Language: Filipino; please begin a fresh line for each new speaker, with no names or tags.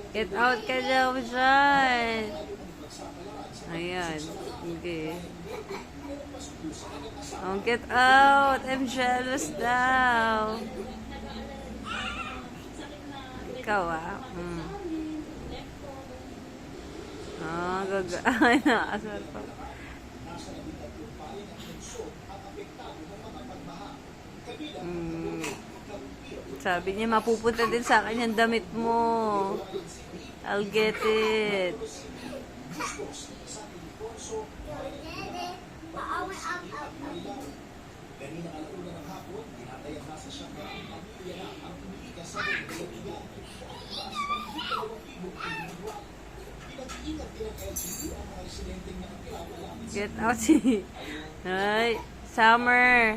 Get out ka daw dyan. Ayan. Okay. Oh, get out. I'm jealous daw. Ikaw ah. Oh, gaga. Ay, nakasar pa. Sabi niya, mapupunta din sa akin yung damit mo. I'll get it. Get out. Ay, Summer.